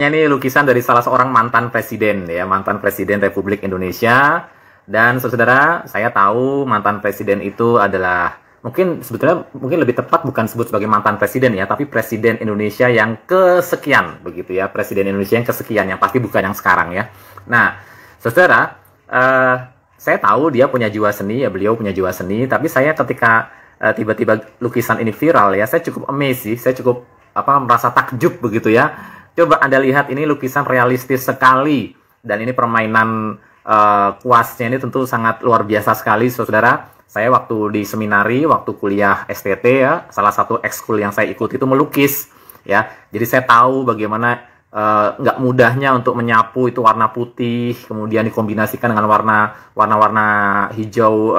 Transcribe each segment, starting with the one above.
Ini lukisan dari salah seorang mantan presiden ya, mantan presiden Republik Indonesia. Dan saudara, saya tahu mantan presiden itu adalah sebetulnya lebih tepat bukan sebut sebagai mantan presiden ya, tapi presiden Indonesia yang kesekian begitu ya, presiden Indonesia yang kesekian, yang pasti bukan yang sekarang ya. Nah, saudara, saya tahu dia punya jiwa seni ya, beliau punya jiwa seni, tapi saya ketika tiba-tiba lukisan ini viral ya, saya cukup amazed sih, saya cukup merasa takjub begitu ya. Coba Anda lihat, ini lukisan realistis sekali, dan ini permainan kuasnya ini tentu sangat luar biasa sekali, saudara. Saya waktu di seminari, waktu kuliah STT ya, salah satu ekskul yang saya ikut itu melukis ya. Jadi saya tahu bagaimana nggak mudahnya untuk menyapu itu warna putih, kemudian dikombinasikan dengan warna-warna hijau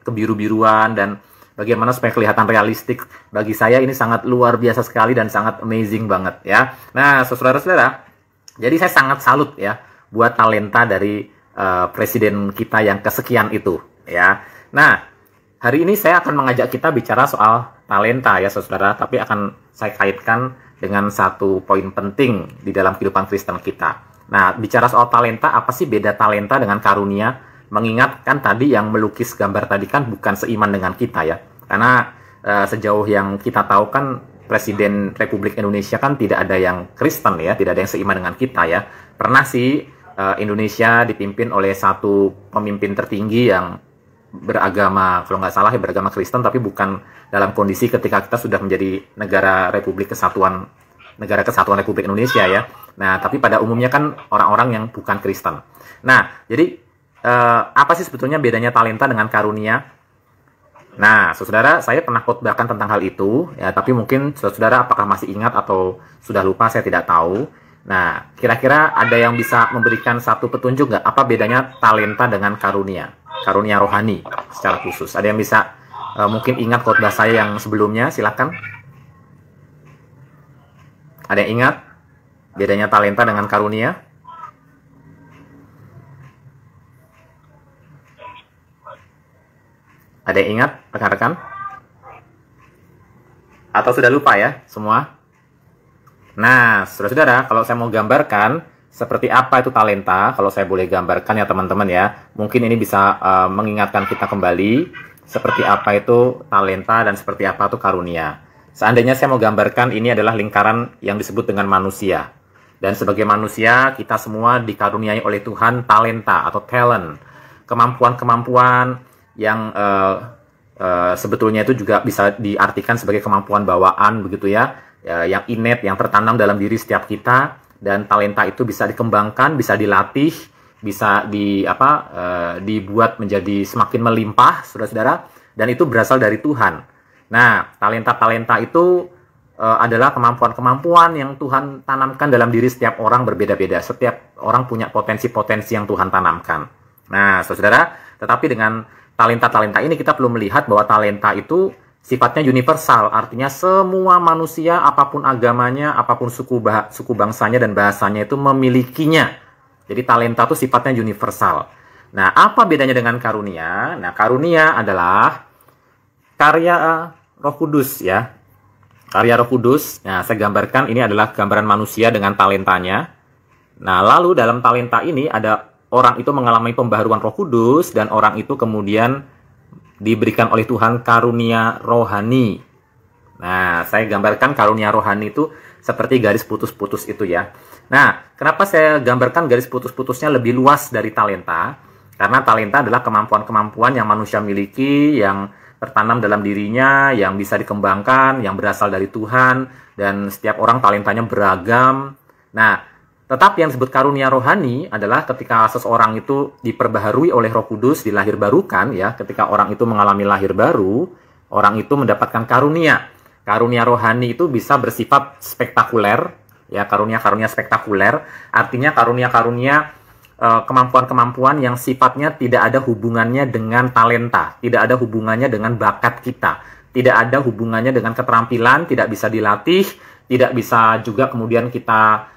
kebiru-biruan, dan bagaimana supaya kelihatan realistik. Bagi saya ini sangat luar biasa sekali dan sangat amazing banget ya. Nah, saudara-saudara, jadi saya sangat salut ya buat talenta dari presiden kita yang kesekian itu ya. Nah, hari ini saya akan mengajak kita bicara soal talenta ya saudara, tapi akan saya kaitkan dengan satu poin penting di dalam kehidupan Kristen kita. Nah, bicara soal talenta, apa sih beda talenta dengan karunia? Mengingat kan tadi yang melukis gambar tadi kan bukan seiman dengan kita ya. Karena sejauh yang kita tahu kan Presiden Republik Indonesia kan tidak ada yang Kristen ya, tidak ada yang seiman dengan kita ya. Pernah sih Indonesia dipimpin oleh satu pemimpin tertinggi yang beragama, kalau nggak salah ya beragama Kristen, tapi bukan dalam kondisi ketika kita sudah menjadi negara Kesatuan Republik Indonesia ya. Nah, tapi pada umumnya kan orang-orang yang bukan Kristen. Nah, jadi apa sih sebetulnya bedanya talenta dengan karunia? Nah, saudara, saya pernah khotbahkan tentang hal itu, ya, tapi mungkin saudara apakah masih ingat atau sudah lupa, saya tidak tahu. Nah, kira-kira ada yang bisa memberikan satu petunjuk nggak? Apa bedanya talenta dengan karunia? Karunia rohani secara khusus. Ada yang bisa mungkin ingat khotbah saya yang sebelumnya? Silakan. Ada yang ingat bedanya talenta dengan karunia? Ada yang ingat, rekan-rekan? Atau sudah lupa ya, semua? Nah, saudara-saudara, kalau saya mau gambarkan seperti apa itu talenta, kalau saya boleh gambarkan ya teman-teman ya, mungkin ini bisa mengingatkan kita kembali seperti apa itu talenta dan seperti apa itu karunia. Seandainya saya mau gambarkan, ini adalah lingkaran yang disebut dengan manusia. Dan sebagai manusia, kita semua dikaruniai oleh Tuhan talenta atau talent. Kemampuan-kemampuan yang sebetulnya itu juga bisa diartikan sebagai kemampuan bawaan begitu ya, yang innate, yang tertanam dalam diri setiap kita. Dan talenta itu bisa dikembangkan, bisa dilatih, bisa dibuat menjadi semakin melimpah, saudara-saudara, dan itu berasal dari Tuhan. Nah, talenta-talenta itu adalah kemampuan-kemampuan yang Tuhan tanamkan dalam diri setiap orang berbeda-beda. Setiap orang punya potensi-potensi yang Tuhan tanamkan. Nah, saudara, tetapi dengan talenta-talenta ini kita perlu melihat bahwa talenta itu sifatnya universal, artinya semua manusia, apapun agamanya, apapun suku bangsanya dan bahasanya itu memilikinya. Jadi talenta itu sifatnya universal. Nah, apa bedanya dengan karunia? Nah, karunia adalah karya Roh Kudus ya. Karya Roh Kudus. Nah, saya gambarkan ini adalah gambaran manusia dengan talentanya. Nah, lalu dalam talenta ini ada orang itu mengalami pembaharuan Roh Kudus, dan orang itu kemudian diberikan oleh Tuhan karunia rohani. Nah, saya gambarkan karunia rohani itu seperti garis putus-putus itu ya. Nah, kenapa saya gambarkan garis putus-putusnya lebih luas dari talenta? Karena talenta adalah kemampuan-kemampuan yang manusia miliki, yang tertanam dalam dirinya, yang bisa dikembangkan, yang berasal dari Tuhan, dan setiap orang talentanya beragam. Nah, tetapi yang disebut karunia rohani adalah ketika seseorang itu diperbaharui oleh Roh Kudus, dilahirbarukan ya, ketika orang itu mengalami lahir baru, orang itu mendapatkan karunia. Karunia rohani itu bisa bersifat spektakuler, ya, karunia-karunia spektakuler, artinya karunia-karunia kemampuan-kemampuan yang sifatnya tidak ada hubungannya dengan talenta, tidak ada hubungannya dengan bakat kita, tidak ada hubungannya dengan keterampilan, tidak bisa dilatih, tidak bisa juga kemudian kita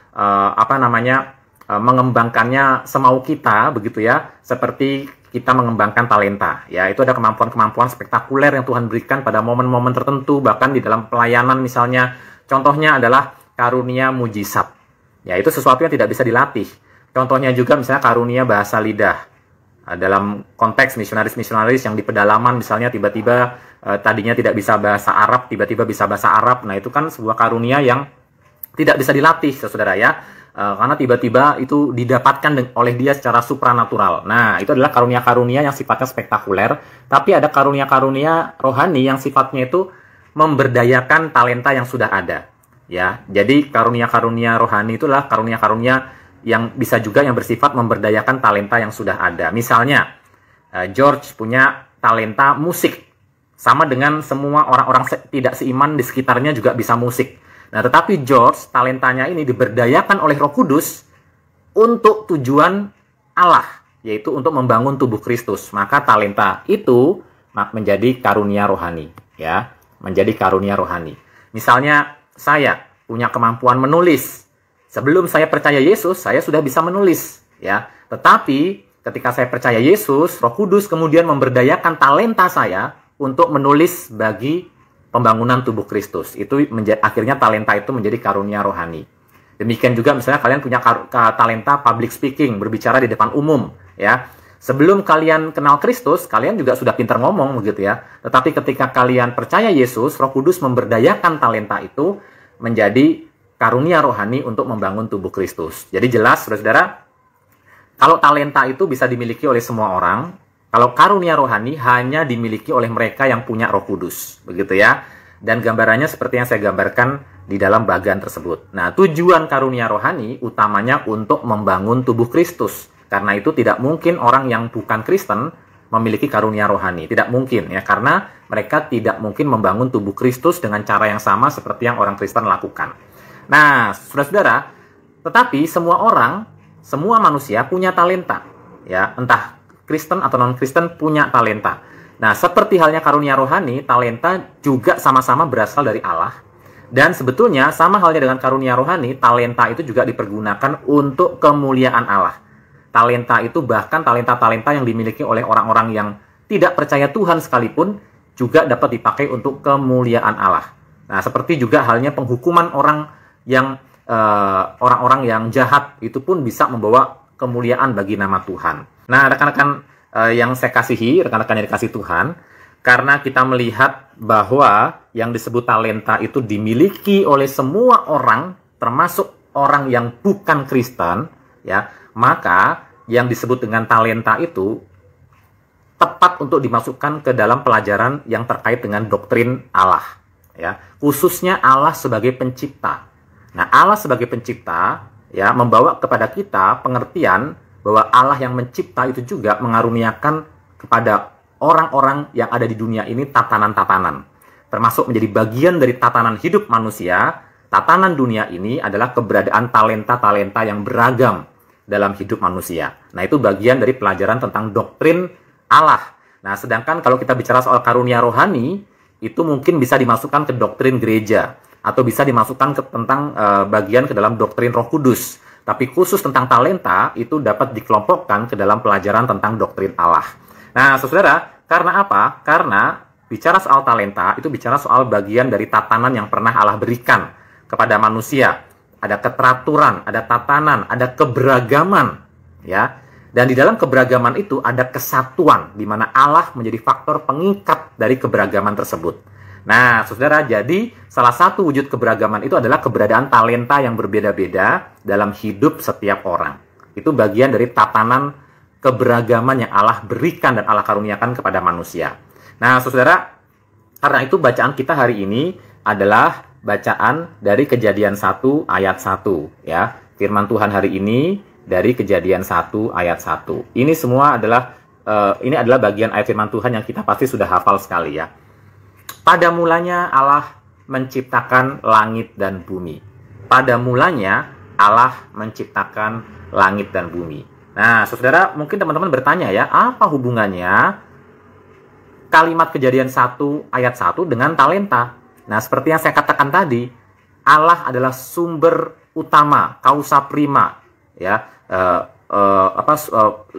mengembangkannya semau kita begitu ya, seperti kita mengembangkan talenta ya. Itu ada kemampuan-kemampuan spektakuler yang Tuhan berikan pada momen-momen tertentu, bahkan di dalam pelayanan misalnya. Contohnya adalah karunia mujizat. Ya, itu sesuatu yang tidak bisa dilatih. Contohnya juga misalnya karunia bahasa lidah. Dalam konteks misionaris-misionaris yang di pedalaman misalnya tiba-tiba tadinya tidak bisa bahasa Arab, tiba-tiba bisa bahasa Arab. Nah, itu kan sebuah karunia yang tidak bisa dilatih, saudara ya. Karena tiba-tiba itu didapatkan oleh dia secara supranatural. Nah, itu adalah karunia-karunia yang sifatnya spektakuler. Tapi ada karunia-karunia rohani yang sifatnya itu memberdayakan talenta yang sudah ada. Ya, jadi karunia-karunia rohani itulah karunia-karunia yang bisa juga yang bersifat memberdayakan talenta yang sudah ada. Misalnya, George punya talenta musik. Sama dengan semua orang-orang tidak seiman di sekitarnya juga bisa musik. Nah, tetapi George, talentanya ini diberdayakan oleh Roh Kudus untuk tujuan Allah, yaitu untuk membangun tubuh Kristus. Maka talenta itu menjadi karunia rohani, ya, menjadi karunia rohani. Misalnya, saya punya kemampuan menulis. Sebelum saya percaya Yesus, saya sudah bisa menulis, ya. Tetapi ketika saya percaya Yesus, Roh Kudus kemudian memberdayakan talenta saya untuk menulis bagi pembangunan tubuh Kristus. Itu akhirnya talenta itu menjadi karunia rohani. Demikian juga misalnya kalian punya talenta public speaking, berbicara di depan umum, ya. Sebelum kalian kenal Kristus, kalian juga sudah pintar ngomong begitu ya. Tetapi ketika kalian percaya Yesus, Roh Kudus memberdayakan talenta itu menjadi karunia rohani untuk membangun tubuh Kristus. Jadi jelas, saudara-saudara, kalau talenta itu bisa dimiliki oleh semua orang, kalau karunia rohani hanya dimiliki oleh mereka yang punya Roh Kudus, begitu ya. Dan gambarannya seperti yang saya gambarkan di dalam bagian tersebut. Nah, tujuan karunia rohani utamanya untuk membangun tubuh Kristus. Karena itu tidak mungkin orang yang bukan Kristen memiliki karunia rohani. Tidak mungkin ya, karena mereka tidak mungkin membangun tubuh Kristus dengan cara yang sama seperti yang orang Kristen lakukan. Nah, saudara-saudara, tetapi semua orang, semua manusia punya talenta, ya, entah Kristen atau non-Kristen punya talenta. Nah, seperti halnya karunia rohani, talenta juga sama-sama berasal dari Allah. Dan sebetulnya sama halnya dengan karunia rohani, talenta itu juga dipergunakan untuk kemuliaan Allah. Talenta itu bahkan talenta-talenta yang dimiliki oleh orang-orang yang tidak percaya Tuhan sekalipun juga dapat dipakai untuk kemuliaan Allah. Nah, seperti juga halnya penghukuman orang yang jahat itu pun bisa membawa kemuliaan bagi nama Tuhan. Nah, rekan-rekan yang saya kasihi, rekan-rekan yang dikasih Tuhan, karena kita melihat bahwa yang disebut talenta itu dimiliki oleh semua orang, termasuk orang yang bukan Kristen, ya, maka yang disebut dengan talenta itu tepat untuk dimasukkan ke dalam pelajaran yang terkait dengan doktrin Allah, ya, khususnya Allah sebagai pencipta. Nah, Allah sebagai pencipta, ya, membawa kepada kita pengertian bahwa Allah yang mencipta itu juga mengaruniakan kepada orang-orang yang ada di dunia ini tatanan-tatanan. Termasuk menjadi bagian dari tatanan hidup manusia, tatanan dunia ini adalah keberadaan talenta-talenta yang beragam dalam hidup manusia. Nah, itu bagian dari pelajaran tentang doktrin Allah. Nah, sedangkan kalau kita bicara soal karunia rohani, itu mungkin bisa dimasukkan ke doktrin gereja, atau bisa dimasukkan tentang bagian ke dalam doktrin Roh Kudus. Tapi khusus tentang talenta itu dapat dikelompokkan ke dalam pelajaran tentang doktrin Allah. Nah, saudara, karena apa? Karena bicara soal talenta itu bicara soal bagian dari tatanan yang pernah Allah berikan kepada manusia. Ada keteraturan, ada tatanan, ada keberagaman, ya. Dan di dalam keberagaman itu ada kesatuan, di mana Allah menjadi faktor pengikat dari keberagaman tersebut. Nah, saudara, jadi salah satu wujud keberagaman itu adalah keberadaan talenta yang berbeda-beda dalam hidup setiap orang. Itu bagian dari tatanan keberagaman yang Allah berikan dan Allah karuniakan kepada manusia. Nah, saudara, karena itu bacaan kita hari ini adalah bacaan dari Kejadian 1 ayat 1. Ya. Firman Tuhan hari ini dari Kejadian 1 ayat 1. Ini semua adalah bagian ayat firman Tuhan yang kita pasti sudah hafal sekali ya. Pada mulanya Allah menciptakan langit dan bumi. Pada mulanya Allah menciptakan langit dan bumi. Nah, saudara, mungkin teman-teman bertanya ya, apa hubungannya kalimat Kejadian 1 ayat 1 dengan talenta? Nah, seperti yang saya katakan tadi, Allah adalah sumber utama, causa prima, ya,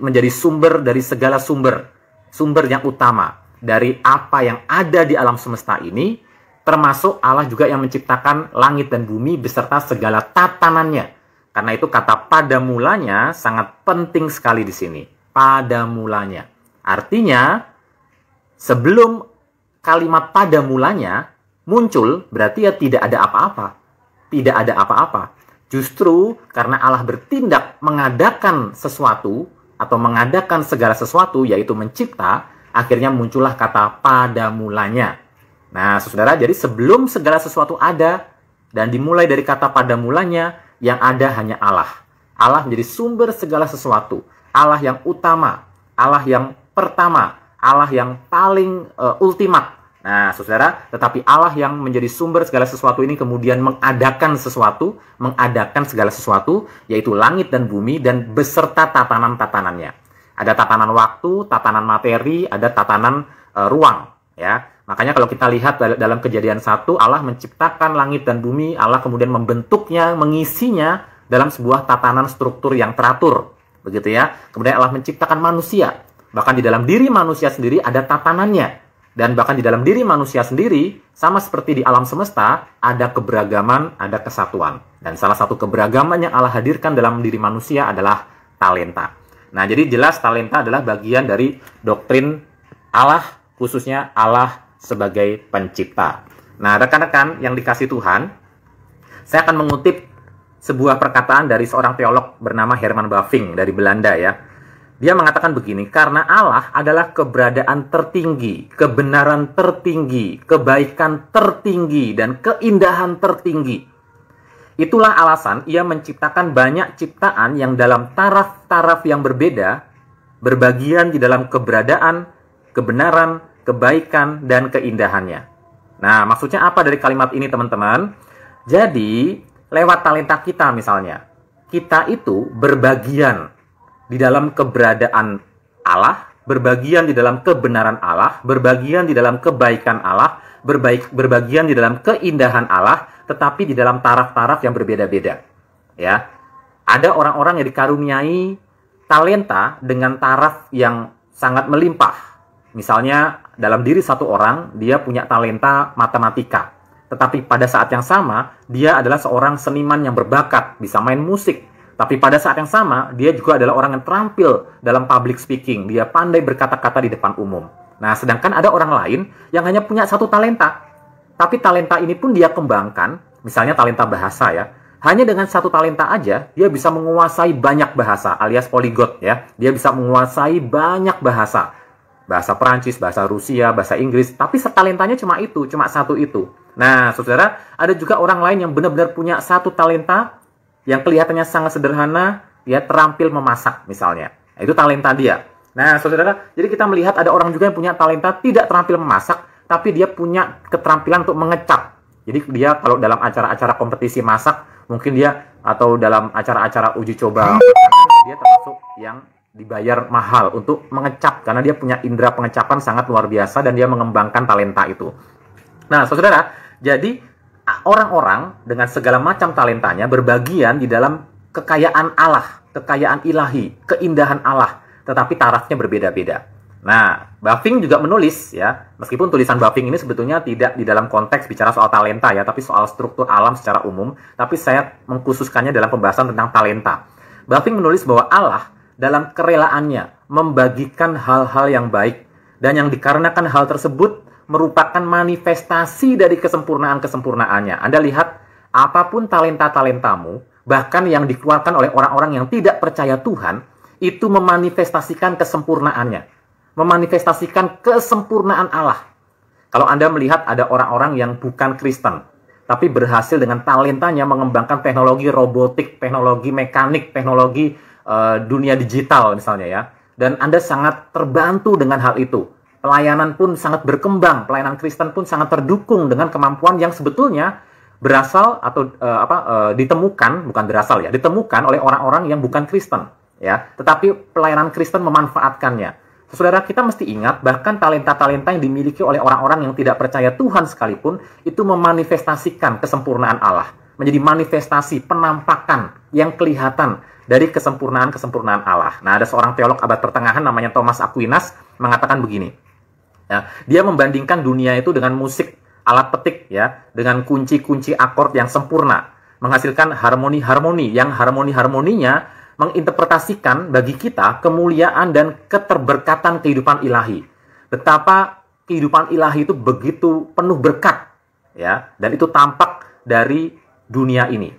menjadi sumber dari segala sumber yang utama dari apa yang ada di alam semesta ini, termasuk Allah juga yang menciptakan langit dan bumi beserta segala tatanannya. Karena itu kata pada mulanya sangat penting sekali di sini. Pada mulanya. Artinya, sebelum kalimat pada mulanya muncul, berarti ya tidak ada apa-apa. Tidak ada apa-apa. Justru karena Allah bertindak mengadakan sesuatu atau mengadakan segala sesuatu, yaitu mencipta, akhirnya muncullah kata pada mulanya. Nah, saudara, jadi sebelum segala sesuatu ada dan dimulai dari kata pada mulanya, yang ada hanya Allah. Allah menjadi sumber segala sesuatu. Allah yang utama, Allah yang pertama, Allah yang paling ultimat. Nah, saudara, tetapi Allah yang menjadi sumber segala sesuatu ini kemudian mengadakan sesuatu, mengadakan segala sesuatu, yaitu langit dan bumi dan beserta tatanan-tatanannya. Ada tatanan waktu, tatanan materi, ada tatanan ruang. Ya, makanya kalau kita lihat dalam Kejadian 1, Allah menciptakan langit dan bumi, Allah kemudian membentuknya, mengisinya dalam sebuah tatanan struktur yang teratur. Begitu ya. Kemudian Allah menciptakan manusia. Bahkan di dalam diri manusia sendiri ada tatanannya. Dan bahkan di dalam diri manusia sendiri, sama seperti di alam semesta, ada keberagaman, ada kesatuan. Dan salah satu keberagaman yang Allah hadirkan dalam diri manusia adalah talenta. Nah, jadi jelas talenta adalah bagian dari doktrin Allah, khususnya Allah sebagai pencipta. Nah, rekan-rekan yang dikasih Tuhan, saya akan mengutip sebuah perkataan dari seorang teolog bernama Herman Bavinck dari Belanda ya. Dia mengatakan begini, karena Allah adalah keberadaan tertinggi, kebenaran tertinggi, kebaikan tertinggi, dan keindahan tertinggi. Itulah alasan ia menciptakan banyak ciptaan yang dalam taraf-taraf yang berbeda, berbagian di dalam keberadaan, kebenaran, kebaikan, dan keindahannya. Nah, maksudnya apa dari kalimat ini, teman-teman? Jadi, lewat talenta kita misalnya, kita itu berbagian di dalam keberadaan Allah, berbagian di dalam kebenaran Allah, berbagian di dalam kebaikan Allah, berbagian di dalam keindahan Allah, tetapi di dalam taraf-taraf yang berbeda-beda. Ya, ada orang-orang yang dikaruniai talenta dengan taraf yang sangat melimpah. Misalnya dalam diri satu orang, dia punya talenta matematika, tetapi pada saat yang sama dia adalah seorang seniman yang berbakat, bisa main musik. Tapi pada saat yang sama, dia juga adalah orang yang terampil dalam public speaking. Dia pandai berkata-kata di depan umum. Nah, sedangkan ada orang lain yang hanya punya satu talenta. Tapi talenta ini pun dia kembangkan, misalnya talenta bahasa ya. Hanya dengan satu talenta aja, dia bisa menguasai banyak bahasa, alias polyglot ya. Dia bisa menguasai banyak bahasa. Bahasa Perancis, bahasa Rusia, bahasa Inggris. Tapi talentanya cuma itu, cuma satu itu. Nah, saudara, ada juga orang lain yang benar-benar punya satu talenta, yang kelihatannya sangat sederhana, dia terampil memasak misalnya. Nah, itu talenta dia. Nah, saudara, jadi kita melihat ada orang juga yang punya talenta tidak terampil memasak, tapi dia punya keterampilan untuk mengecap. Jadi dia kalau dalam acara-acara kompetisi masak, mungkin dia, atau dalam acara-acara uji coba, dia termasuk yang dibayar mahal untuk mengecap, karena dia punya indera pengecapan sangat luar biasa, dan dia mengembangkan talenta itu. Nah, saudara, jadi orang-orang dengan segala macam talentanya berbagian di dalam kekayaan Allah, kekayaan ilahi, keindahan Allah, tetapi tarafnya berbeda-beda. Nah, Bavinck juga menulis ya, meskipun tulisan Bavinck ini sebetulnya tidak di dalam konteks bicara soal talenta ya, tapi soal struktur alam secara umum, tapi saya mengkhususkannya dalam pembahasan tentang talenta. Bavinck menulis bahwa Allah dalam kerelaannya membagikan hal-hal yang baik, dan yang dikarenakan hal tersebut merupakan manifestasi dari kesempurnaan-kesempurnaannya. Anda lihat, apapun talenta-talentamu, bahkan yang dikeluarkan oleh orang-orang yang tidak percaya Tuhan, itu memanifestasikan kesempurnaannya. Memanifestasikan kesempurnaan Allah. Kalau Anda melihat ada orang-orang yang bukan Kristen, tapi berhasil dengan talentanya mengembangkan teknologi robotik, teknologi mekanik, teknologi dunia digital misalnya ya. Dan Anda sangat terbantu dengan hal itu. Pelayanan pun sangat berkembang, pelayanan Kristen pun sangat terdukung dengan kemampuan yang sebetulnya berasal atau ditemukan, bukan berasal ya, ditemukan oleh orang-orang yang bukan Kristen ya, tetapi pelayanan Kristen memanfaatkannya. Saudara, kita mesti ingat bahkan talenta-talenta yang dimiliki oleh orang-orang yang tidak percaya Tuhan sekalipun itu memanifestasikan kesempurnaan Allah, menjadi manifestasi penampakan yang kelihatan dari kesempurnaan-kesempurnaan Allah. Nah, ada seorang teolog abad pertengahan namanya Thomas Aquinas mengatakan begini. Ya, dia membandingkan dunia itu dengan musik alat petik ya, dengan kunci-kunci akord yang sempurna. menghasilkan harmoni-harmoni yang harmoni-harmoninya menginterpretasikan bagi kita kemuliaan dan keterberkatan kehidupan ilahi. Betapa kehidupan ilahi itu begitu penuh berkat, ya, dan itu tampak dari dunia ini,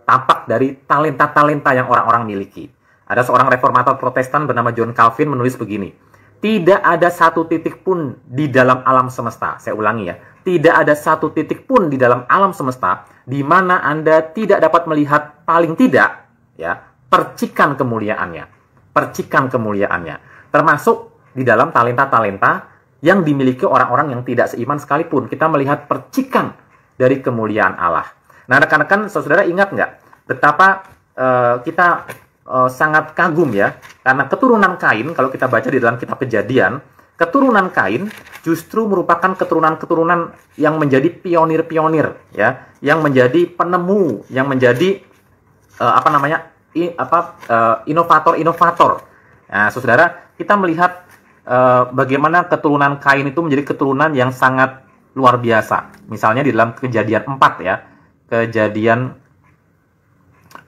tampak dari talenta-talenta yang orang-orang miliki. Ada seorang reformator Protestan bernama John Calvin menulis begini, tidak ada satu titik pun di dalam alam semesta, saya ulangi ya, tidak ada satu titik pun di dalam alam semesta di mana Anda tidak dapat melihat paling tidak, ya, percikan kemuliaannya, termasuk di dalam talenta-talenta yang dimiliki orang-orang yang tidak seiman sekalipun. Kita melihat percikan dari kemuliaan Allah. Nah, rekan-rekan, saudara ingat nggak betapa kita sangat kagum ya, karena keturunan Kain, kalau kita baca di dalam kitab Kejadian, keturunan Kain justru merupakan keturunan-keturunan yang menjadi pionir-pionir, ya, yang menjadi penemu, yang menjadi inovator-inovator. Nah, saudara, kita melihat bagaimana keturunan Kain itu menjadi keturunan yang sangat luar biasa. Misalnya di dalam Kejadian 4 ya, Kejadian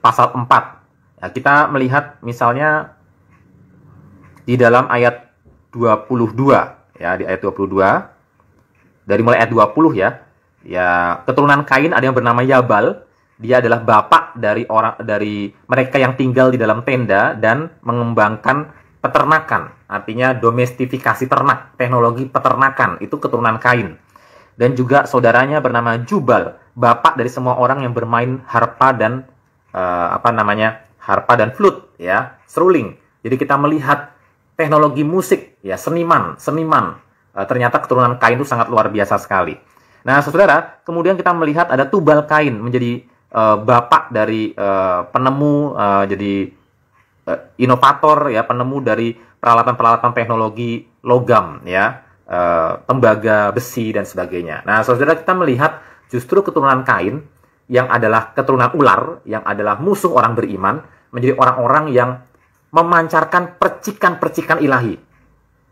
pasal 4. Ya, kita melihat misalnya di dalam ayat 22 ya, di ayat 22 dari mulai ayat 20 ya. Ya, keturunan Kain ada yang bernama Yabal. Dia adalah bapak dari mereka yang tinggal di dalam tenda dan mengembangkan peternakan, artinya domestifikasi ternak, teknologi peternakan, itu keturunan Kain. Dan juga saudaranya bernama Jubal, bapak dari semua orang yang bermain harpa dan harpa dan flute, ya, seruling. Jadi kita melihat teknologi musik, ya, seniman. Ternyata keturunan Kain itu sangat luar biasa sekali. Nah, saudara, kemudian kita melihat ada Tubal Kain menjadi bapak dari penemu, jadi inovator, ya, penemu dari peralatan-peralatan teknologi logam, ya, tembaga, besi dan sebagainya. Nah, saudara, kita melihat justru keturunan Kain yang adalah keturunan ular, yang adalah musuh orang beriman, menjadi orang-orang yang memancarkan percikan-percikan ilahi.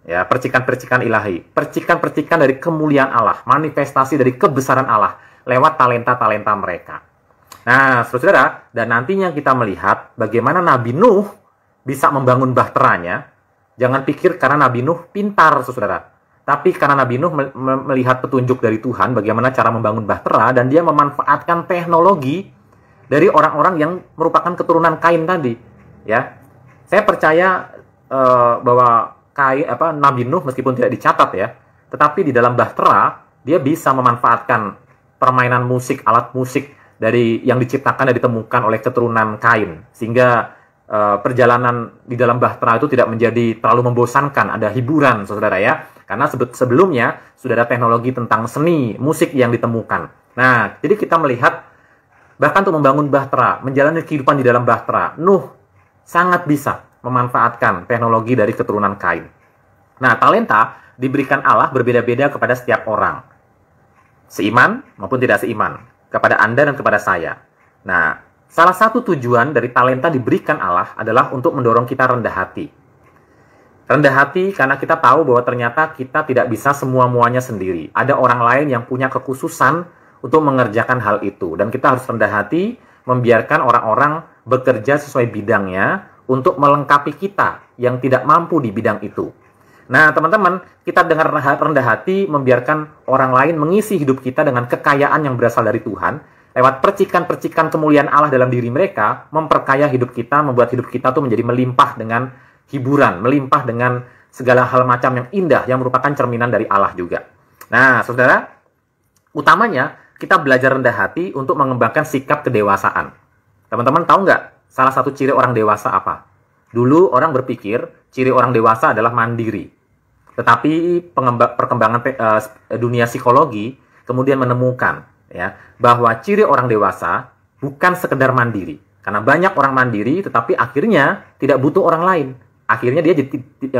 Ya, percikan-percikan ilahi, percikan-percikan dari kemuliaan Allah, manifestasi dari kebesaran Allah lewat talenta-talenta mereka. Nah, saudara, dan nantinya kita melihat bagaimana Nabi Nuh bisa membangun bahteranya. Jangan pikir karena Nabi Nuh pintar, saudara. Tapi karena Nabi Nuh melihat petunjuk dari Tuhan bagaimana cara membangun bahtera, dan dia memanfaatkan teknologi dari orang-orang yang merupakan keturunan Kain tadi. Ya, saya percaya bahwa Nabi Nuh meskipun tidak dicatat ya, tetapi di dalam bahtera dia bisa memanfaatkan permainan musik, alat musik dari yang diciptakan dan ditemukan oleh keturunan Kain, sehingga perjalanan di dalam bahtera itu tidak menjadi terlalu membosankan, ada hiburan, saudara ya, karena sebelumnya sudah ada teknologi tentang seni musik yang ditemukan. Nah, jadi kita melihat bahkan untuk membangun bahtera, menjalani kehidupan di dalam bahtera, Nuh sangat bisa memanfaatkan teknologi dari keturunan Kain. Nah, talenta diberikan Allah berbeda-beda kepada setiap orang, seiman maupun tidak seiman, kepada Anda dan kepada saya. Nah, salah satu tujuan dari talenta diberikan Allah adalah untuk mendorong kita rendah hati. Rendah hati karena kita tahu bahwa ternyata kita tidak bisa semua-muanya sendiri. Ada orang lain yang punya kekhususan untuk mengerjakan hal itu. Dan kita harus rendah hati, membiarkan orang-orang bekerja sesuai bidangnya untuk melengkapi kita yang tidak mampu di bidang itu. Nah, teman-teman, kita dengan rendah hati membiarkan orang lain mengisi hidup kita dengan kekayaan yang berasal dari Tuhan, lewat percikan-percikan kemuliaan Allah dalam diri mereka, memperkaya hidup kita, membuat hidup kita tuh menjadi melimpah dengan hiburan, melimpah dengan segala hal macam yang indah, yang merupakan cerminan dari Allah juga. Nah, saudara, utamanya kita belajar rendah hati untuk mengembangkan sikap kedewasaan. Teman-teman tahu nggak salah satu ciri orang dewasa apa? Dulu orang berpikir ciri orang dewasa adalah mandiri. Tetapi perkembangan dunia psikologi kemudian menemukan ya, bahwa ciri orang dewasa bukan sekedar mandiri. Karena banyak orang mandiri tetapi akhirnya tidak butuh orang lain. Akhirnya dia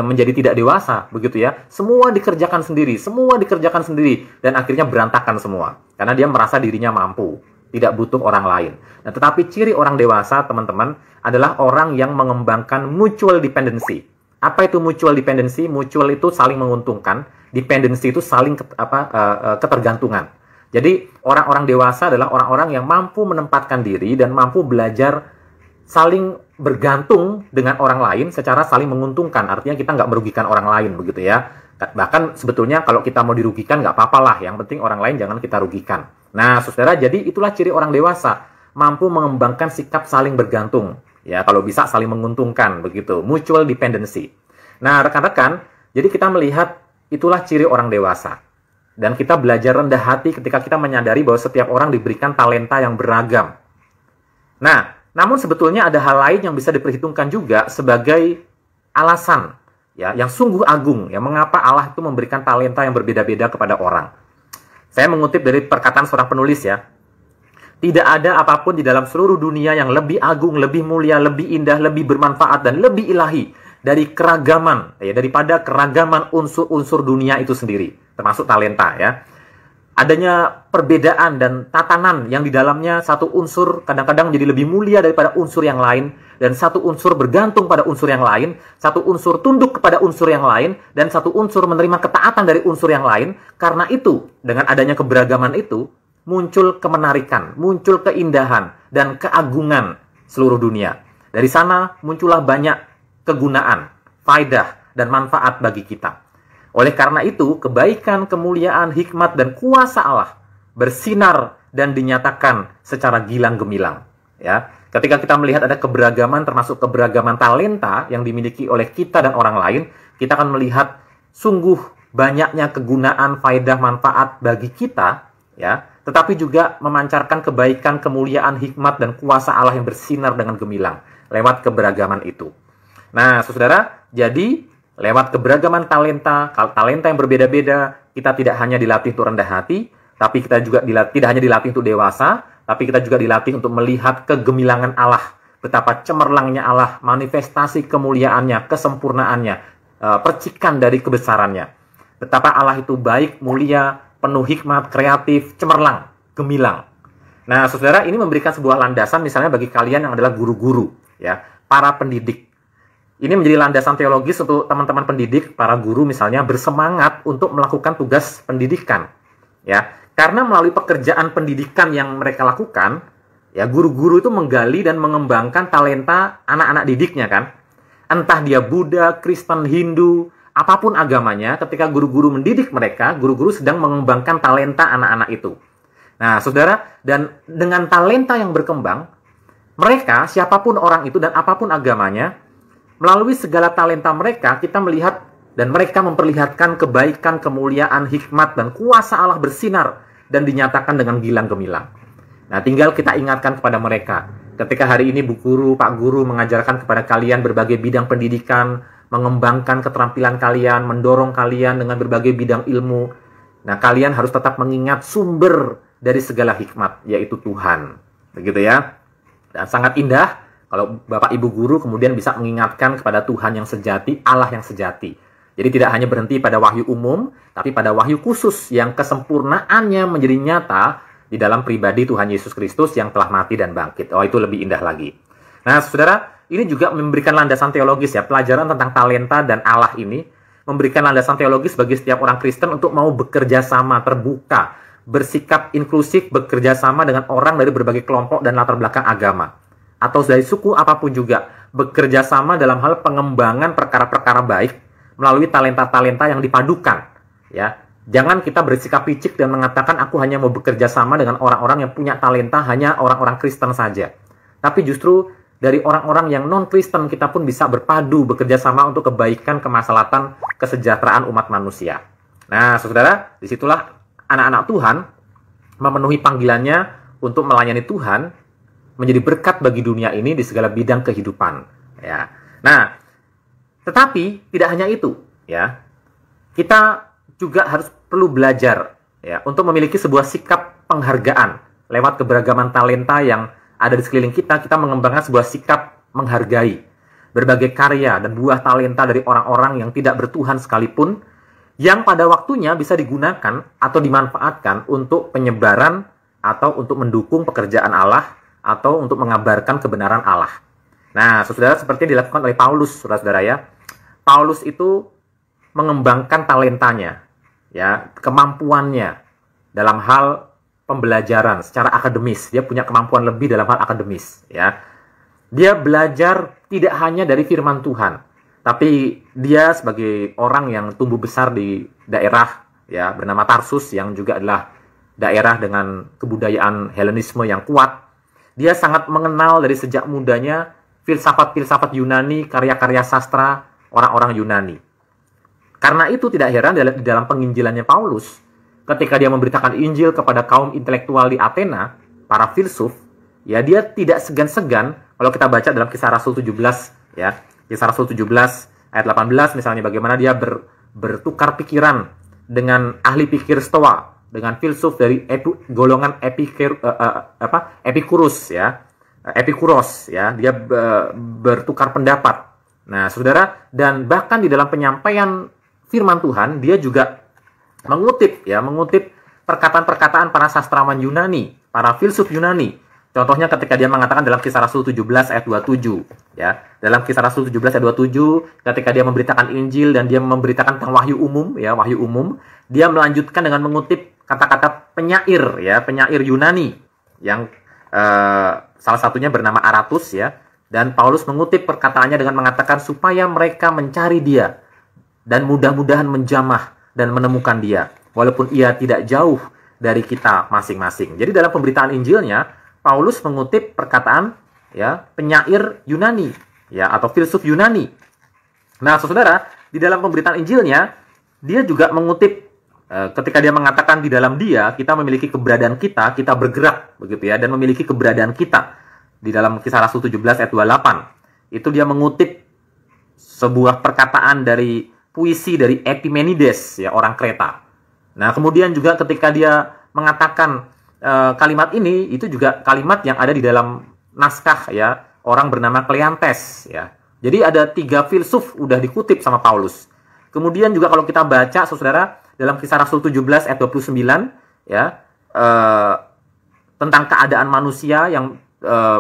menjadi tidak dewasa, begitu ya. Semua dikerjakan sendiri, dan akhirnya berantakan semua. Karena dia merasa dirinya mampu, tidak butuh orang lain. Nah, tetapi ciri orang dewasa, teman-teman, adalah orang yang mengembangkan mutual dependency. Apa itu mutual dependency? Mutual itu saling menguntungkan, dependency itu saling ketergantungan. Jadi orang-orang dewasa adalah orang-orang yang mampu menempatkan diri dan mampu belajar saling bergantung dengan orang lain secara saling menguntungkan. Artinya kita nggak merugikan orang lain, begitu ya. Bahkan sebetulnya kalau kita mau dirugikan nggak apa-apa lah. Yang penting orang lain jangan kita rugikan. Nah, saudara, jadi itulah ciri orang dewasa. Mampu mengembangkan sikap saling bergantung. Ya, kalau bisa saling menguntungkan, begitu. Mutual dependency. Nah, rekan-rekan, jadi kita melihat itulah ciri orang dewasa. Dan kita belajar rendah hati ketika kita menyadari bahwa setiap orang diberikan talenta yang beragam. Nah, namun sebetulnya ada hal lain yang bisa diperhitungkan juga sebagai alasan ya yang sungguh agung ya mengapa Allah itu memberikan talenta yang berbeda-beda kepada orang. Saya mengutip dari perkataan seorang penulis ya. Tidak ada apapun di dalam seluruh dunia yang lebih agung, lebih mulia, lebih indah, lebih bermanfaat dan lebih ilahi dari keragaman ya daripada keragaman unsur-unsur dunia itu sendiri. Termasuk talenta ya. Adanya perbedaan dan tatanan yang di dalamnya satu unsur kadang-kadang menjadi lebih mulia daripada unsur yang lain, dan satu unsur bergantung pada unsur yang lain, satu unsur tunduk kepada unsur yang lain, dan satu unsur menerima ketaatan dari unsur yang lain. Karena itu, dengan adanya keberagaman itu, muncul kemenarikan, muncul keindahan, dan keagungan seluruh dunia. Dari sana muncullah banyak kegunaan, faedah, dan manfaat bagi kita. Oleh karena itu, kebaikan, kemuliaan, hikmat, dan kuasa Allah bersinar dan dinyatakan secara gilang gemilang. Ya, ketika kita melihat ada keberagaman, termasuk keberagaman talenta yang dimiliki oleh kita dan orang lain, kita akan melihat sungguh banyaknya kegunaan, faedah, manfaat bagi kita, ya, tetapi juga memancarkan kebaikan, kemuliaan, hikmat, dan kuasa Allah yang bersinar dengan gemilang lewat keberagaman itu. Nah, saudara, jadi lewat keberagaman talenta yang berbeda-beda, kita tidak hanya dilatih untuk rendah hati, tapi kita juga tidak hanya dilatih untuk dewasa, tapi kita juga dilatih untuk melihat kegemilangan Allah, betapa cemerlangnya Allah, manifestasi kemuliaannya, kesempurnaannya, percikan dari kebesarannya. Betapa Allah itu baik, mulia, penuh hikmat, kreatif, cemerlang, gemilang. Nah, saudara, ini memberikan sebuah landasan misalnya bagi kalian yang adalah guru-guru, ya, para pendidik. Ini menjadi landasan teologis untuk teman-teman pendidik, para guru misalnya, bersemangat untuk melakukan tugas pendidikan. Ya, karena melalui pekerjaan pendidikan yang mereka lakukan, ya guru-guru itu menggali dan mengembangkan talenta anak-anak didiknya kan. Entah dia Buddha, Kristen, Hindu, apapun agamanya, ketika guru-guru mendidik mereka, guru-guru sedang mengembangkan talenta anak-anak itu. Nah, saudara, dan dengan talenta yang berkembang, mereka, siapapun orang itu dan apapun agamanya, melalui segala talenta mereka, kita melihat dan mereka memperlihatkan kebaikan, kemuliaan, hikmat, dan kuasa Allah bersinar dan dinyatakan dengan gilang gemilang. Nah, tinggal kita ingatkan kepada mereka. Ketika hari ini Bu Guru, Pak Guru mengajarkan kepada kalian berbagai bidang pendidikan, mengembangkan keterampilan kalian, mendorong kalian dengan berbagai bidang ilmu. Nah, kalian harus tetap mengingat sumber dari segala hikmat, yaitu Tuhan. Begitu ya. Dan sangat indah kalau Bapak Ibu Guru kemudian bisa mengingatkan kepada Tuhan yang sejati, Allah yang sejati. Jadi tidak hanya berhenti pada wahyu umum, tapi pada wahyu khusus yang kesempurnaannya menjadi nyata di dalam pribadi Tuhan Yesus Kristus yang telah mati dan bangkit. Oh, itu lebih indah lagi. Nah, saudara, ini juga memberikan landasan teologis ya, pelajaran tentang talenta dan Allah ini memberikan landasan teologis bagi setiap orang Kristen untuk mau bekerja sama, terbuka, bersikap inklusif, bekerja sama dengan orang dari berbagai kelompok dan latar belakang agama. Atau dari suku apapun juga, bekerja sama dalam hal pengembangan perkara-perkara baik melalui talenta-talenta yang dipadukan. Ya, jangan kita bersikap picik dan mengatakan aku hanya mau bekerja sama dengan orang-orang yang punya talenta hanya orang-orang Kristen saja. Tapi justru dari orang-orang yang non-Kristen kita pun bisa berpadu bekerja sama untuk kebaikan, kemaslahatan, kesejahteraan umat manusia. Nah, saudara, disitulah anak-anak Tuhan memenuhi panggilannya untuk melayani Tuhan, menjadi berkat bagi dunia ini di segala bidang kehidupan. Ya. Nah, tetapi tidak hanya itu, ya. Kita juga harus perlu belajar, ya, untuk memiliki sebuah sikap penghargaan lewat keberagaman talenta yang ada di sekeliling kita. Kita mengembangkan sebuah sikap menghargai berbagai karya dan buah talenta dari orang-orang yang tidak bertuhan sekalipun, yang pada waktunya bisa digunakan atau dimanfaatkan untuk penyebaran atau untuk mendukung pekerjaan Allah, atau untuk mengabarkan kebenaran Allah. Nah, saudara, seperti yang dilakukan oleh Paulus, saudara-saudara ya. Paulus itu mengembangkan talentanya, ya, kemampuannya dalam hal pembelajaran secara akademis. Dia punya kemampuan lebih dalam hal akademis, ya. Dia belajar tidak hanya dari firman Tuhan, tapi dia sebagai orang yang tumbuh besar di daerah ya bernama Tarsus yang juga adalah daerah dengan kebudayaan Helenisme yang kuat. Dia sangat mengenal dari sejak mudanya filsafat-filsafat Yunani, karya-karya sastra orang-orang Yunani. Karena itu tidak heran di dalam penginjilannya Paulus, ketika dia memberitakan Injil kepada kaum intelektual di Athena, para filsuf, ya dia tidak segan-segan. Kalau kita baca dalam Kisah Rasul 17, ya, Kisah Rasul 17 ayat 18 misalnya, bagaimana dia bertukar pikiran dengan ahli pikir Stoa, dengan filsuf dari golongan Epikuros, ya, dia bertukar pendapat. Nah, saudara, dan bahkan di dalam penyampaian firman Tuhan, dia juga mengutip perkataan-perkataan para sastrawan Yunani, para filsuf Yunani. Contohnya ketika dia mengatakan dalam Kisah Rasul 17 ayat 27, ya. Dalam Kisah Rasul 17 ayat 27, ketika dia memberitakan Injil dan dia memberitakan tentang wahyu umum, ya, wahyu umum, dia melanjutkan dengan mengutip kata-kata penyair, ya, penyair Yunani yang salah satunya bernama Aratus, ya. Dan Paulus mengutip perkataannya dengan mengatakan supaya mereka mencari dia dan mudah-mudahan menjamah dan menemukan dia, walaupun ia tidak jauh dari kita masing-masing. Jadi dalam pemberitaan Injilnya, Paulus mengutip perkataan ya penyair Yunani, ya, atau filsuf Yunani. Nah, saudara, di dalam pemberitaan Injilnya, dia juga mengutip ketika dia mengatakan di dalam dia kita memiliki keberadaan kita bergerak begitu ya, dan memiliki keberadaan kita. Di dalam Kisah Rasul 17 ayat 28, itu dia mengutip sebuah perkataan dari puisi dari Epimenides, ya, orang Kreta. Nah, kemudian juga ketika dia mengatakan kalimat ini, itu juga kalimat yang ada di dalam naskah, ya, orang bernama Kleantes, ya. Jadi ada 3 filsuf udah dikutip sama Paulus. Kemudian juga kalau kita baca, saudara, dalam Kisah Rasul 17 ayat 29, ya, tentang keadaan manusia yang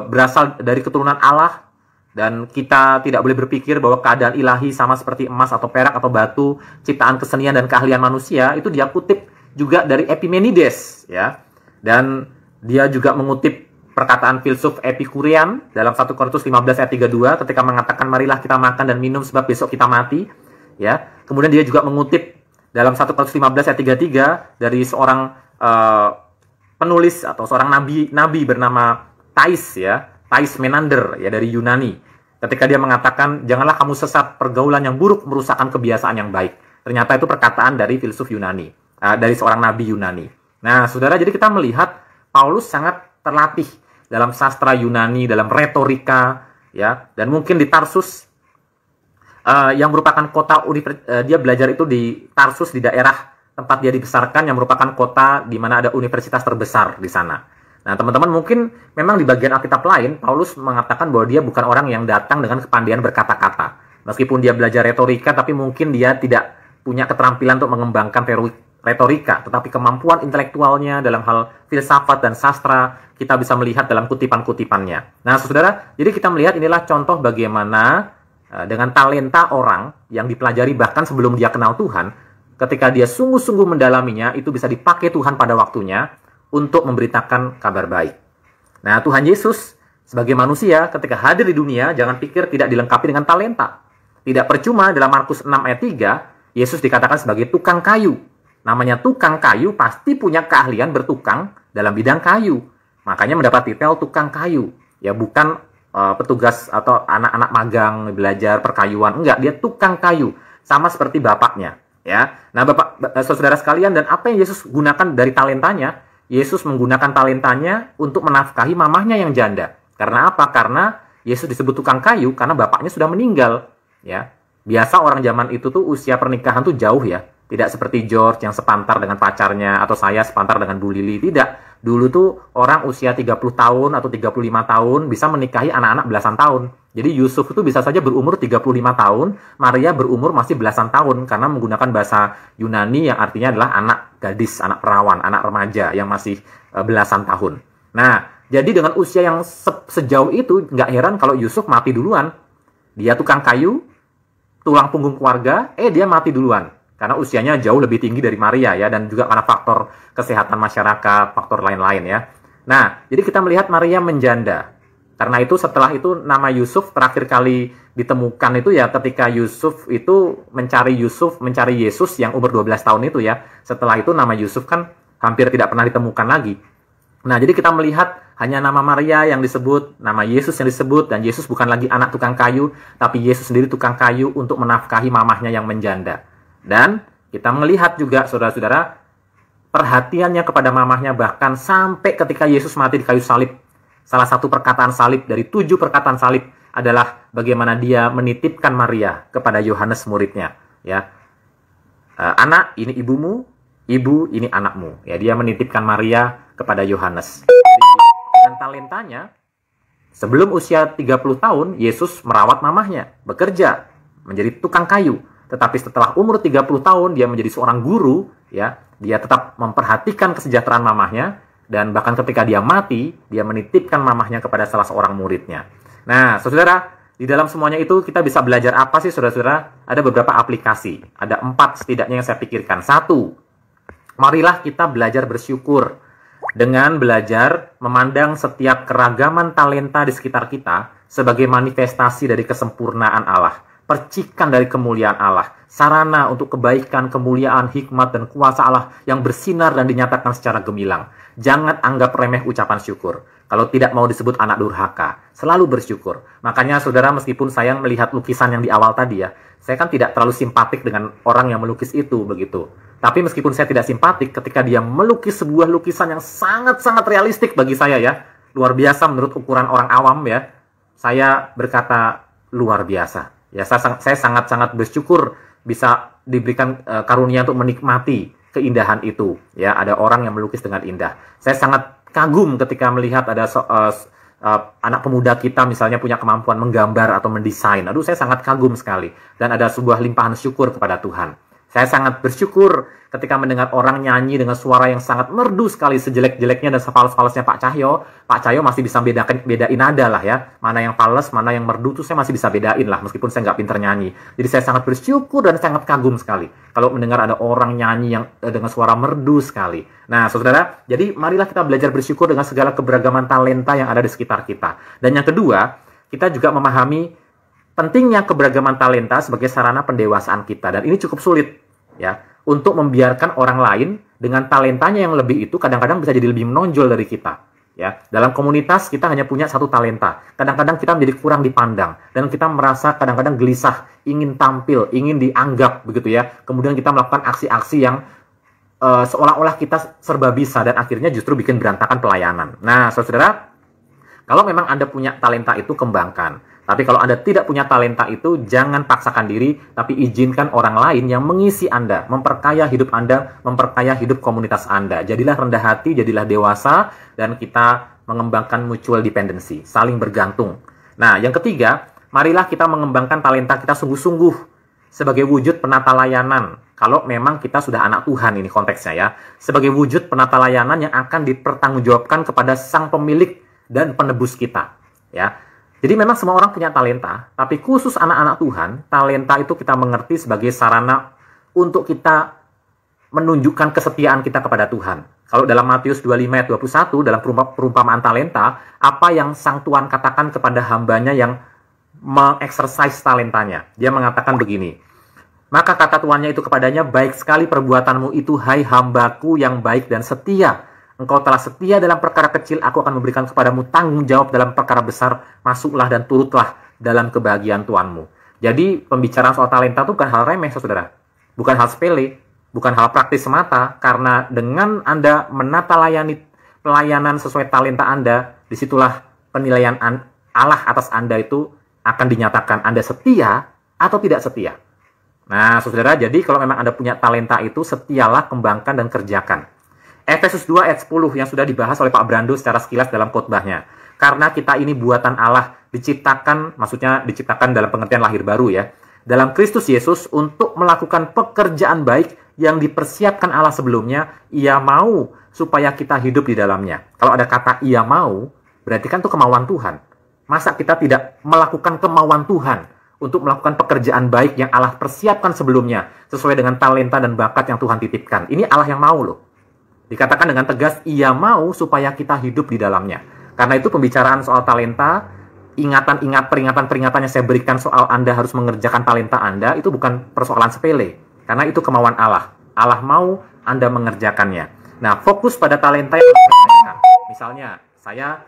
berasal dari keturunan Allah, dan kita tidak boleh berpikir bahwa keadaan ilahi sama seperti emas atau perak atau batu, ciptaan kesenian dan keahlian manusia, itu dia kutip juga dari Epimenides, ya. Dan dia juga mengutip perkataan filsuf Epikurean dalam 1 Korintus 15 ayat 32 ketika mengatakan marilah kita makan dan minum sebab besok kita mati, ya. Kemudian dia juga mengutip dalam 1 Korintus 15 ayat 33 dari seorang penulis atau seorang nabi bernama Thais, ya, Thais Menander, ya, dari Yunani. Ketika dia mengatakan janganlah kamu sesat, pergaulan yang buruk merusakkan kebiasaan yang baik. Ternyata itu perkataan dari filsuf Yunani, dari seorang nabi Yunani. Nah, saudara, jadi kita melihat Paulus sangat terlatih dalam sastra Yunani, dalam retorika, ya, dan mungkin di Tarsus, yang merupakan kota dia belajar itu di Tarsus, di daerah tempat dia dibesarkan, yang merupakan kota di mana ada universitas terbesar di sana. Nah, teman-teman, mungkin memang di bagian Alkitab lain, Paulus mengatakan bahwa dia bukan orang yang datang dengan kepandaian berkata-kata. Meskipun dia belajar retorika, tapi mungkin dia tidak punya keterampilan untuk mengembangkan retorika, tetapi kemampuan intelektualnya dalam hal filsafat dan sastra kita bisa melihat dalam kutipan-kutipannya. Nah, saudara, jadi kita melihat inilah contoh bagaimana dengan talenta orang yang dipelajari bahkan sebelum dia kenal Tuhan, ketika dia sungguh-sungguh mendalaminya, itu bisa dipakai Tuhan pada waktunya untuk memberitakan kabar baik. Nah, Tuhan Yesus sebagai manusia ketika hadir di dunia, jangan pikir tidak dilengkapi dengan talenta. Tidak percuma dalam Markus 6 ayat 3, Yesus dikatakan sebagai tukang kayu. Namanya tukang kayu pasti punya keahlian bertukang dalam bidang kayu. Makanya mendapat titel tukang kayu. Ya, bukan petugas atau anak-anak magang belajar perkayuan. Enggak, dia tukang kayu. Sama seperti bapaknya. Ya. Nah, saudara sekalian, dan apa yang Yesus gunakan dari talentanya? Yesus menggunakan talentanya untuk menafkahi mamahnya yang janda. Karena apa? Karena Yesus disebut tukang kayu karena bapaknya sudah meninggal. Ya. Biasa orang zaman itu tuh usia pernikahan tuh jauh, ya. Tidak seperti George yang sepantar dengan pacarnya, atau saya sepantar dengan Bu Lili. Tidak. Dulu tuh orang usia 30 tahun atau 35 tahun bisa menikahi anak-anak belasan tahun. Jadi Yusuf itu bisa saja berumur 35 tahun, Maria berumur masih belasan tahun, karena menggunakan bahasa Yunani yang artinya adalah anak gadis, anak perawan, anak remaja yang masih belasan tahun. Nah, jadi dengan usia yang sejauh itu, nggak heran kalau Yusuf mati duluan. Dia tukang kayu, tulang punggung keluarga, dia mati duluan. karena usianya jauh lebih tinggi dari Maria ya, dan juga karena faktor kesehatan masyarakat, faktor lain-lain ya. Nah, jadi kita melihat Maria menjanda. Karena itu setelah itu nama Yusuf terakhir kali ditemukan itu ya ketika Yusuf itu mencari Yesus yang umur 12 tahun itu ya. Setelah itu nama Yusuf kan hampir tidak pernah ditemukan lagi. Nah, jadi kita melihat hanya nama Maria yang disebut, nama Yesus yang disebut, dan Yesus bukan lagi anak tukang kayu, tapi Yesus sendiri tukang kayu untuk menafkahi mamahnya yang menjanda. Dan kita melihat juga, saudara-saudara, perhatiannya kepada mamahnya bahkan sampai ketika Yesus mati di kayu salib. Salah satu perkataan salib dari 7 perkataan salib adalah bagaimana dia menitipkan Maria kepada Yohanes muridnya. Ya, anak ini ibumu, ibu ini anakmu. Ya, dia menitipkan Maria kepada Yohanes. Dengan talentanya, sebelum usia 30 tahun, Yesus merawat mamahnya, bekerja, menjadi tukang kayu. Tetapi setelah umur 30 tahun, dia menjadi seorang guru, ya, dia tetap memperhatikan kesejahteraan mamahnya, dan bahkan ketika dia mati, dia menitipkan mamahnya kepada salah seorang muridnya. Nah, saudara, di dalam semuanya itu kita bisa belajar apa sih, saudara-saudara? Ada beberapa aplikasi. Ada 4 setidaknya yang saya pikirkan. 1, marilah kita belajar bersyukur. Dengan belajar memandang setiap keragaman talenta di sekitar kita sebagai manifestasi dari kesempurnaan Allah. Percikan dari kemuliaan Allah. Sarana untuk kebaikan, kemuliaan, hikmat, dan kuasa Allah yang bersinar dan dinyatakan secara gemilang. Jangan anggap remeh ucapan syukur. Kalau tidak mau disebut anak durhaka, selalu bersyukur. Makanya saudara, meskipun saya melihat lukisan yang di awal tadi ya, saya kan tidak terlalu simpatik dengan orang yang melukis itu begitu. Tapi meskipun saya tidak simpatik, ketika dia melukis sebuah lukisan yang sangat-sangat realistik bagi saya ya, luar biasa menurut ukuran orang awam ya, saya berkata luar biasa. Ya, saya sangat-sangat bersyukur bisa diberikan karunia untuk menikmati keindahan itu. Ya, ada orang yang melukis dengan indah. Saya sangat kagum ketika melihat ada anak pemuda kita misalnya punya kemampuan menggambar atau mendesain. Aduh, saya sangat kagum sekali. Dan ada sebuah limpahan syukur kepada Tuhan. Saya sangat bersyukur ketika mendengar orang nyanyi dengan suara yang sangat merdu sekali, sejelek-jeleknya dan sefals-falsnya Pak Cahyo. Pak Cahyo masih bisa bedain nada lah ya. Mana yang fals, mana yang merdu tuh saya masih bisa bedain lah, meskipun saya nggak pinter nyanyi. Jadi saya sangat bersyukur dan sangat kagum sekali kalau mendengar ada orang nyanyi yang dengan suara merdu sekali. Nah, saudara, jadi marilah kita belajar bersyukur dengan segala keberagaman talenta yang ada di sekitar kita. Dan yang kedua, kita juga memahami pentingnya keberagaman talenta sebagai sarana pendewasaan kita. Dan ini cukup sulit ya, untuk membiarkan orang lain dengan talentanya yang lebih itu kadang-kadang bisa jadi lebih menonjol dari kita. Ya, dalam komunitas kita hanya punya satu talenta. Kadang-kadang kita menjadi kurang dipandang dan kita merasa kadang-kadang gelisah, ingin tampil, ingin dianggap begitu ya. Kemudian kita melakukan aksi-aksi yang seolah-olah kita serba bisa dan akhirnya justru bikin berantakan pelayanan. Nah, saudara, kalau memang Anda punya talenta itu, kembangkan. Tapi kalau Anda tidak punya talenta itu, jangan paksakan diri, tapi izinkan orang lain yang mengisi Anda, memperkaya hidup Anda, memperkaya hidup komunitas Anda. Jadilah rendah hati, jadilah dewasa, dan kita mengembangkan mutual dependency, saling bergantung. Nah, yang ketiga, marilah kita mengembangkan talenta kita sungguh-sungguh sebagai wujud penata layanan. Kalau memang kita sudah anak Tuhan, ini konteksnya ya, sebagai wujud penata layanan yang akan dipertanggungjawabkan kepada Sang Pemilik dan Penebus kita. Ya. Jadi memang semua orang punya talenta, tapi khusus anak-anak Tuhan, talenta itu kita mengerti sebagai sarana untuk kita menunjukkan kesetiaan kita kepada Tuhan. Kalau dalam Matius 25 ayat 21, dalam perumpamaan talenta, apa yang Sang Tuan katakan kepada hambanya yang mengeksersis talentanya? Dia mengatakan begini, maka kata tuannya itu kepadanya, baik sekali perbuatanmu itu, hai hambaku yang baik dan setia. Engkau telah setia dalam perkara kecil, aku akan memberikan kepadamu tanggung jawab dalam perkara besar. Masuklah dan turutlah dalam kebahagiaan Tuanmu. Jadi pembicaraan soal talenta itu bukan hal remeh, saudara. Bukan hal sepele, bukan hal praktis semata. Karena dengan Anda menata pelayanan sesuai talenta Anda, disitulah penilaian Allah atas Anda itu akan dinyatakan Anda setia atau tidak setia. Nah, saudara, jadi kalau memang Anda punya talenta itu, setialah, kembangkan, dan kerjakan. Efesus 2 ayat 10 yang sudah dibahas oleh Pak Brando secara sekilas dalam khotbahnya. Karena kita ini buatan Allah, diciptakan, maksudnya diciptakan dalam pengertian lahir baru ya, dalam Kristus Yesus untuk melakukan pekerjaan baik yang dipersiapkan Allah sebelumnya. Ia mau supaya kita hidup di dalamnya. Kalau ada kata ia mau, berarti kan itu kemauan Tuhan. Masa kita tidak melakukan kemauan Tuhan untuk melakukan pekerjaan baik yang Allah persiapkan sebelumnya, sesuai dengan talenta dan bakat yang Tuhan titipkan. Ini Allah yang mau loh. Dikatakan dengan tegas, Ia mau supaya kita hidup di dalamnya. Karena itu pembicaraan soal talenta, peringatan-peringatan yang saya berikan soal Anda harus mengerjakan talenta Anda, itu bukan persoalan sepele. Karena itu kemauan Allah. Allah mau Anda mengerjakannya. Nah, fokus pada talenta yang dikerjakan. Misalnya, saya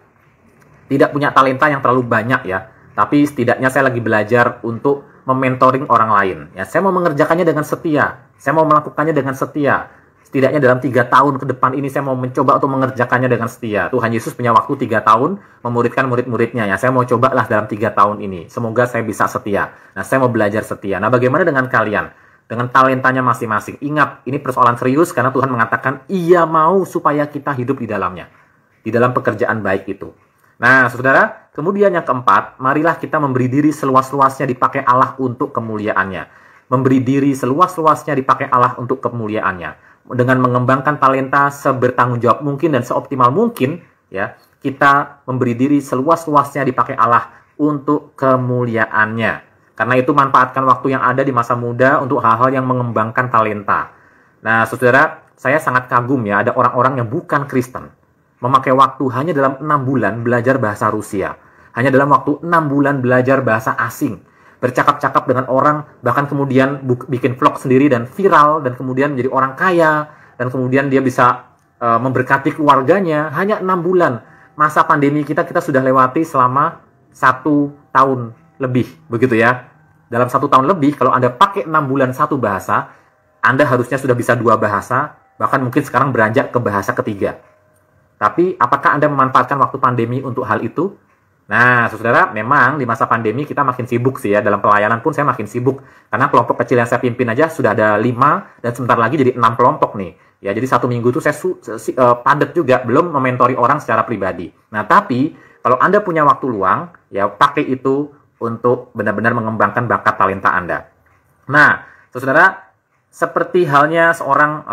tidak punya talenta yang terlalu banyak ya, tapi setidaknya saya lagi belajar untuk mementoring orang lain. Ya, saya mau mengerjakannya dengan setia. Saya mau melakukannya dengan setia. Setidaknya dalam 3 tahun ke depan ini saya mau mencoba untuk mengerjakannya dengan setia. Tuhan Yesus punya waktu 3 tahun memuridkan murid-muridnya ya. Saya mau cobalah dalam 3 tahun ini. Semoga saya bisa setia. Nah, saya mau belajar setia. Nah, bagaimana dengan kalian? Dengan talentanya masing-masing. Ingat, ini persoalan serius karena Tuhan mengatakan Ia mau supaya kita hidup di dalamnya. Di dalam pekerjaan baik itu. Nah, saudara, kemudian yang keempat, marilah kita memberi diri seluas-luasnya dipakai Allah untuk kemuliaannya. Memberi diri seluas-luasnya dipakai Allah untuk kemuliaannya. Dengan mengembangkan talenta sebertanggung jawab mungkin dan seoptimal mungkin, ya, kita memberi diri seluas-luasnya dipakai Allah untuk kemuliaannya. Karena itu manfaatkan waktu yang ada di masa muda untuk hal-hal yang mengembangkan talenta. Nah, saudara, saya sangat kagum ya, ada orang-orang yang bukan Kristen memakai waktu hanya dalam 6 bulan belajar bahasa Rusia. Hanya dalam waktu 6 bulan belajar bahasa asing. Bercakap-cakap dengan orang, bahkan kemudian bikin vlog sendiri dan viral, dan kemudian menjadi orang kaya, dan kemudian dia bisa memberkati keluarganya. Hanya 6 bulan. Masa pandemi kita sudah lewati selama 1 tahun lebih, begitu ya. Dalam 1 tahun lebih, kalau Anda pakai 6 bulan 1 bahasa, Anda harusnya sudah bisa 2 bahasa, bahkan mungkin sekarang beranjak ke bahasa ketiga. Tapi, apakah Anda memanfaatkan waktu pandemi untuk hal itu? Nah, saudara, memang di masa pandemi kita makin sibuk sih ya. Dalam pelayanan pun saya makin sibuk. Karena kelompok kecil yang saya pimpin aja sudah ada 5, dan sebentar lagi jadi 6 kelompok nih. Ya, jadi 1 minggu itu saya padat juga, belum mementori orang secara pribadi. Nah, tapi kalau Anda punya waktu luang, ya pakai itu untuk benar-benar mengembangkan bakat talenta Anda. Nah, saudara, seperti halnya seorang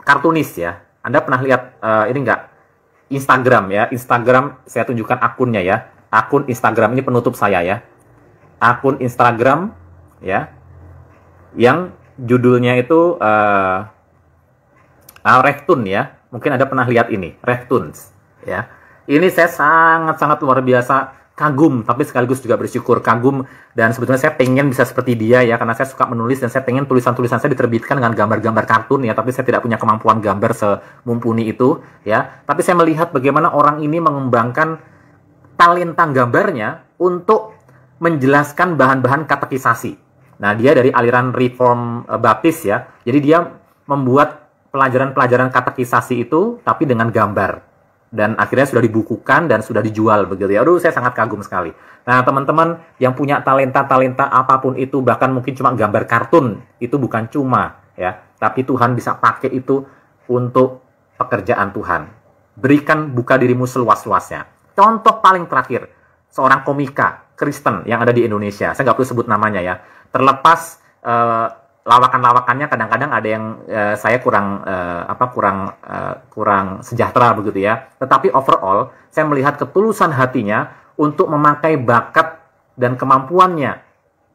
kartunis ya. Anda pernah lihat ini enggak? Instagram ya. Instagram saya tunjukkan akunnya ya. Akun Instagram ini penutup saya ya. Akun Instagram ya. Yang judulnya itu Rektun ya. Mungkin Anda pernah lihat ini, Rektuns ya. Ini saya sangat-sangat luar biasa kagum, tapi sekaligus juga bersyukur. Kagum, dan sebetulnya saya pengen bisa seperti dia ya, karena saya suka menulis dan saya pengen tulisan-tulisan saya diterbitkan dengan gambar-gambar kartun ya, tapi saya tidak punya kemampuan gambar semumpuni itu ya. Tapi saya melihat bagaimana orang ini mengembangkan talenta gambarnya untuk menjelaskan bahan-bahan katekisasi. Nah, dia dari aliran Reform Baptis ya, jadi dia membuat pelajaran-pelajaran katekisasi itu tapi dengan gambar. Dan akhirnya sudah dibukukan dan sudah dijual begitu ya. Aduh, saya sangat kagum sekali. Nah, teman-teman yang punya talenta-talenta apapun itu, bahkan mungkin cuma gambar kartun, itu bukan cuma ya, tapi Tuhan bisa pakai itu untuk pekerjaan Tuhan. Berikan, buka dirimu seluas-luasnya. Contoh paling terakhir, seorang komika Kristen yang ada di Indonesia. Saya nggak perlu sebut namanya ya. Terlepas lawakan-lawakannya kadang-kadang ada yang saya kurang sejahtera begitu ya. Tetapi overall saya melihat ketulusan hatinya untuk memakai bakat dan kemampuannya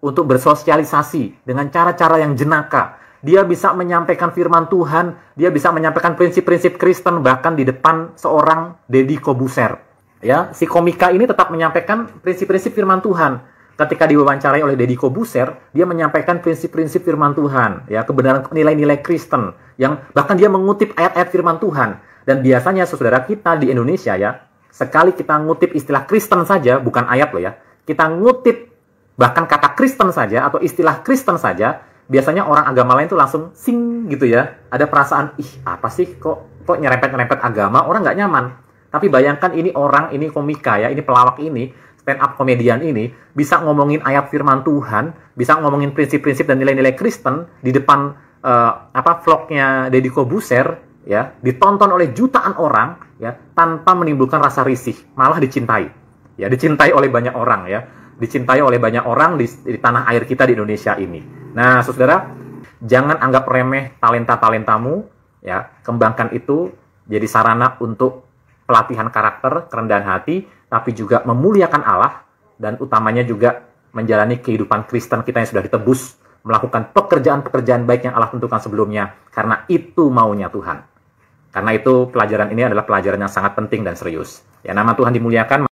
untuk bersosialisasi dengan cara-cara yang jenaka. Dia bisa menyampaikan firman Tuhan, dia bisa menyampaikan prinsip-prinsip Kristen bahkan di depan seorang Deddy Kobuser. Ya, si komika ini tetap menyampaikan prinsip-prinsip firman Tuhan. Ketika diwawancarai oleh Deddy Kobuser, dia menyampaikan prinsip-prinsip firman Tuhan, ya, kebenaran nilai-nilai Kristen, yang bahkan dia mengutip ayat-ayat firman Tuhan. Dan biasanya saudara kita di Indonesia ya, sekali kita ngutip istilah Kristen saja, bukan ayat loh ya, kita ngutip bahkan kata Kristen saja atau istilah Kristen saja, biasanya orang agama lain tuh langsung sing gitu ya, ada perasaan, ih apa sih kok nyerempet-nyerempet agama, orang nggak nyaman. Tapi bayangkan ini komika ya, ini pelawak ini, stand up komedian ini bisa ngomongin ayat firman Tuhan, bisa ngomongin prinsip-prinsip dan nilai-nilai Kristen di depan vlognya Deddy Kobuser ya, ditonton oleh jutaan orang ya, tanpa menimbulkan rasa risih, malah dicintai. Ya, dicintai oleh banyak orang ya. Dicintai oleh banyak orang di tanah air kita di Indonesia ini. Nah, saudara, jangan anggap remeh talenta-talentamu ya, kembangkan itu jadi sarana untuk pelatihan karakter, kerendahan hati, tapi juga memuliakan Allah dan utamanya juga menjalani kehidupan Kristen kita yang sudah ditebus, melakukan pekerjaan-pekerjaan baik yang Allah tentukan sebelumnya, karena itu maunya Tuhan. Karena itu pelajaran ini adalah pelajaran yang sangat penting dan serius. Ya, nama Tuhan dimuliakan.